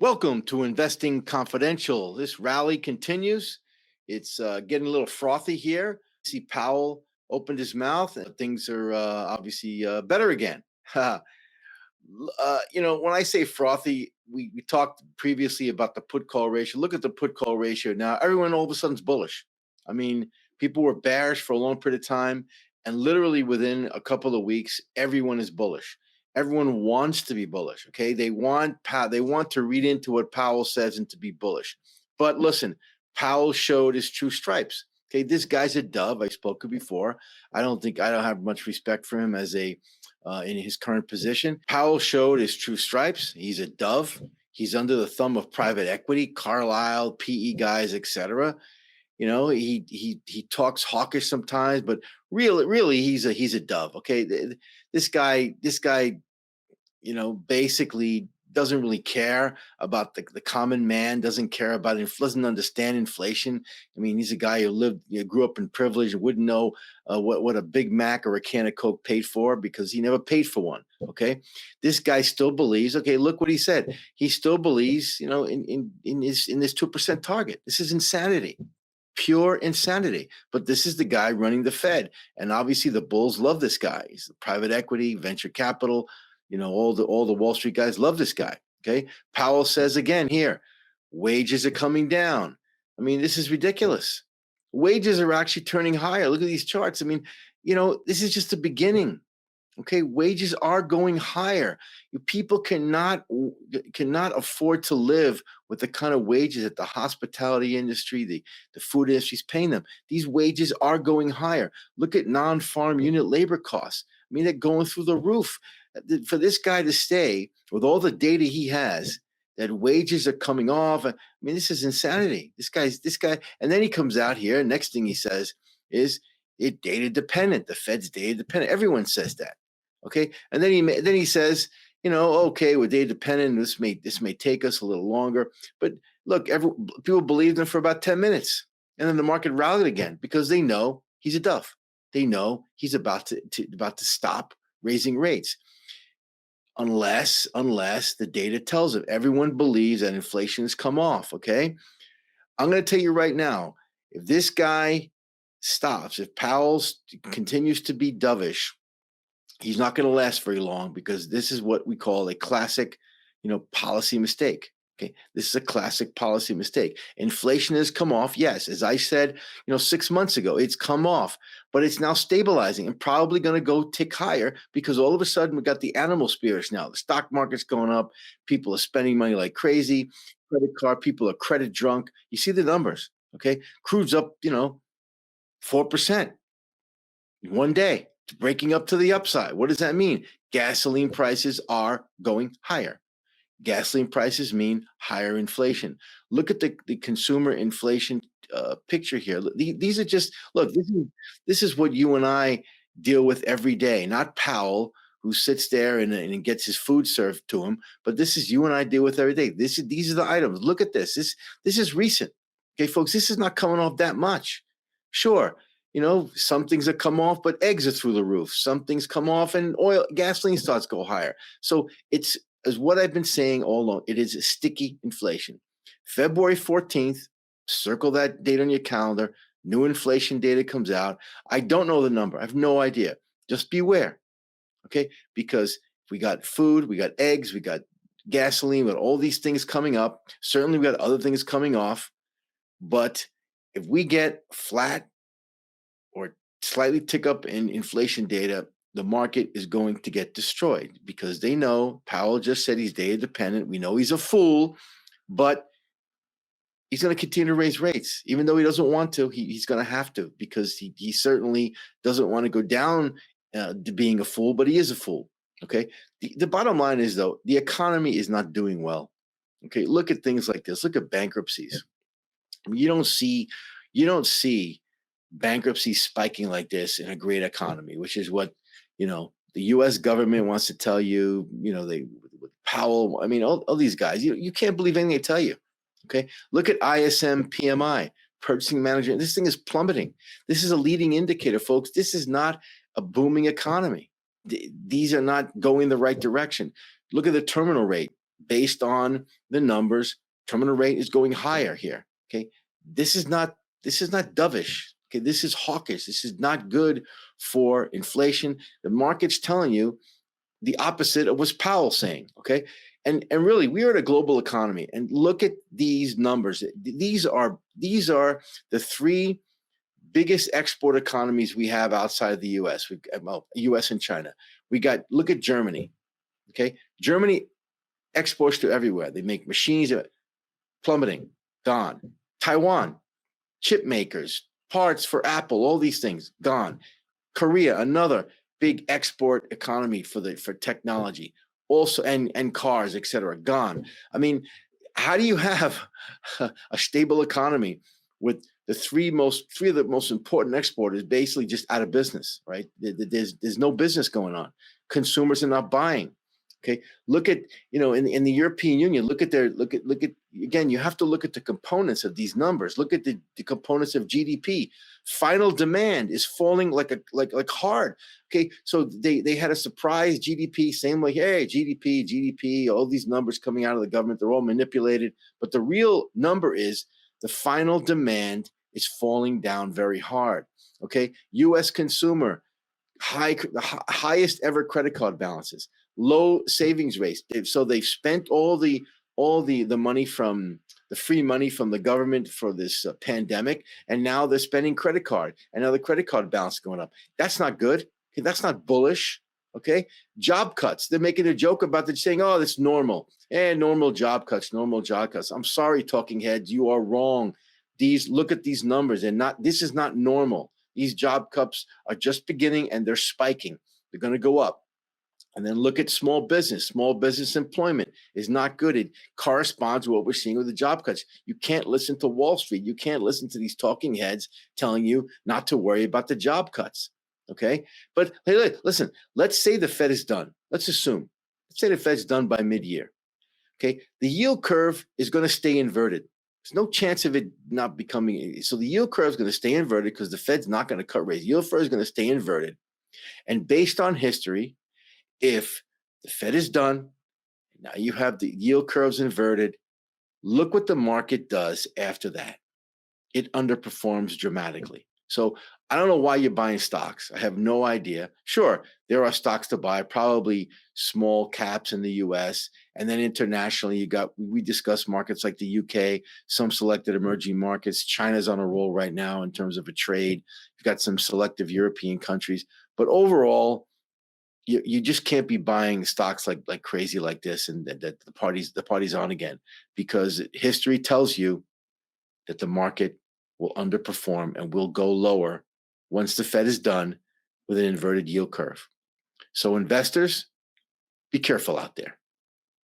Welcome to Investing Confidential. This rally continues. It's getting a little frothy here. See, Powell opened his mouth and things are obviously better again. When I say frothy, we talked previously about the put call ratio. Look at the put call ratio now. Everyone all of a sudden is bullish. I mean, people were bearish for a long period of time, and literally within a couple of weeks, everyone is bullish. Everyone wants to be bullish. Okay, they want to read into what Powell says and to be bullish. But listen, Powell showed his true stripes. Okay, this guy's a dove. I spoke of before. I don't have much respect for him as a in his current position. Powell showed his true stripes. He's a dove. He's under the thumb of private equity, Carlyle, PE guys, etc. You know, he talks hawkish sometimes, but really, he's a dove. Okay, this guy, basically doesn't really care about the common man. Doesn't care about it. Doesn't understand inflation. I mean, he's a guy who grew up in privilege, wouldn't know what a Big Mac or a can of Coke paid for because he never paid for one. Okay, this guy still believes. Okay, look what he said. He still believes, in this 2% target. This is insanity. Pure insanity. But this is the guy running the Fed. And obviously the bulls love this guy. He's private equity, venture capital, all the Wall Street guys love this guy. Okay. Powell says again here, wages are coming down. I mean, this is ridiculous. Wages are actually turning higher. Look at these charts. I mean, this is just the beginning. Okay, wages are going higher. People cannot afford to live with the kind of wages that the hospitality industry, the food industry is paying them. These wages are going higher. Look at non-farm unit labor costs. I mean, they're going through the roof. For this guy to stay with all the data he has, that wages are coming off. I mean, this is insanity. This guy, and then he comes out here. And next thing he says is it data dependent. The Fed's data dependent. Everyone says that. Okay, and then he says, okay, we're data dependent. This may take us a little longer, but look, people believed him for about 10 minutes, and then the market rallied again because they know he's a dove. They know he's about to stop raising rates, unless the data tells it. Everyone believes that inflation has come off. Okay, I'm going to tell you right now, if this guy stops, if Powell continues to be dovish, he's not going to last very long because this is what we call a classic, policy mistake. Okay, this is a classic policy mistake. Inflation has come off. Yes, as I said, 6 months ago, it's come off, but it's now stabilizing and probably going to go tick higher because all of a sudden we got the animal spirits now. The stock market's going up. People are spending money like crazy. Credit card people are credit drunk. You see the numbers. Okay, crude's up, 4% one day. Breaking up to the upside. What does that mean? Gasoline prices are going higher. Gasoline prices mean higher inflation. Look at the consumer inflation picture here. These are just, look, this is what you and I deal with every day, not Powell, who sits there and gets his food served to him, but this is you and I deal with every day. These are the items. Look at this. This is recent. Okay, folks, this is not coming off that much. Sure. Some things that come off, but eggs are through the roof. Some things come off and gasoline starts to go higher. So it's, as what I've been saying all along, it is a sticky inflation. February 14th, circle that date on your calendar. New inflation data comes out. I don't know the number. I have no idea. Just beware, okay? Because we got food, we got eggs, we got gasoline, we got all these things coming up. Certainly we got other things coming off. But if we get flat or slightly tick up in inflation data, the market is going to get destroyed because they know Powell just said he's data dependent. We know he's a fool, but he's going to continue to raise rates. Even though he doesn't want to, he's going to have to because he certainly doesn't want to go down to being a fool, but he is a fool. Okay. The bottom line is, though, the economy is not doing well. Okay. Look at things like this. Look at bankruptcies. I mean, you don't see bankruptcy spiking like this in a great economy, which is what, the U.S. government wants to tell you, with Powell. I mean, all these guys, you can't believe anything they tell you. Okay. Look at ISM PMI, purchasing manager. This thing is plummeting. This is a leading indicator, folks. This is not a booming economy. These are not going the right direction. Look at the terminal rate. based on the numbers, terminal rate is going higher here. Okay, this is not dovish. Okay, this is hawkish. This is not good for inflation. The market's telling you the opposite of what Powell's saying. Okay, and really, we are in a global economy, and look at these numbers. These are the three biggest export economies we have outside of the U.S. U.S. and China. Look at Germany. Okay, Germany exports to everywhere. They make machines, plummeting, gone. Taiwan, chip makers, parts for Apple, all these things, gone. Korea, another big export economy for technology, also and cars, etc., gone. I mean, how do you have a stable economy with the three of the most important exporters basically just out of business, right? There's no business going on. Consumers are not buying. Okay, look at in the European Union. Look at again. You have to look at the components of these numbers. Look at the components of GDP. Final demand is falling like hard. Okay, so they had a surprise GDP, same like, hey, GDP, all these numbers coming out of the government, they're all manipulated. But the real number is the final demand is falling down very hard. Okay, U.S. consumer, highest ever credit card balances, low savings rates. So they've spent all the money from the free money from the government for this pandemic, and now they're spending credit card, and now the credit card balance is going up. That's not good. Okay, that's not bullish. Okay, job cuts. They're making a joke about it, saying, "Oh, that's normal. Normal job cuts, normal job cuts." I'm sorry, talking heads, you are wrong. Look at these numbers, and this is not normal. These job cuts are just beginning, and they're spiking. They're going to go up. And then look at small business. Small business employment is not good. It corresponds to what we're seeing with the job cuts. You can't listen to Wall Street. You can't listen to these talking heads telling you not to worry about the job cuts. Okay? But hey, listen, let's say the Fed is done. Let's say the Fed's done by mid-year. Okay? The yield curve is going to stay inverted. There's no chance of it not becoming. So the yield curve is going to stay inverted because the Fed's not going to cut rates. Yield curve is going to stay inverted. And based on history, if the Fed is done, now you have the yield curves inverted, look what the market does after that. It underperforms dramatically. So I don't know why you're buying stocks. I have no idea. Sure, there are stocks to buy, probably small caps in the US. And then internationally, we discussed markets like the UK, some selected emerging markets. China's on a roll right now in terms of a trade. You've got some selective European countries. But overall, you just can't be buying stocks like crazy like this, and that the party's on again, because history tells you that the market will underperform and will go lower once the Fed is done with an inverted yield curve. So investors, be careful out there.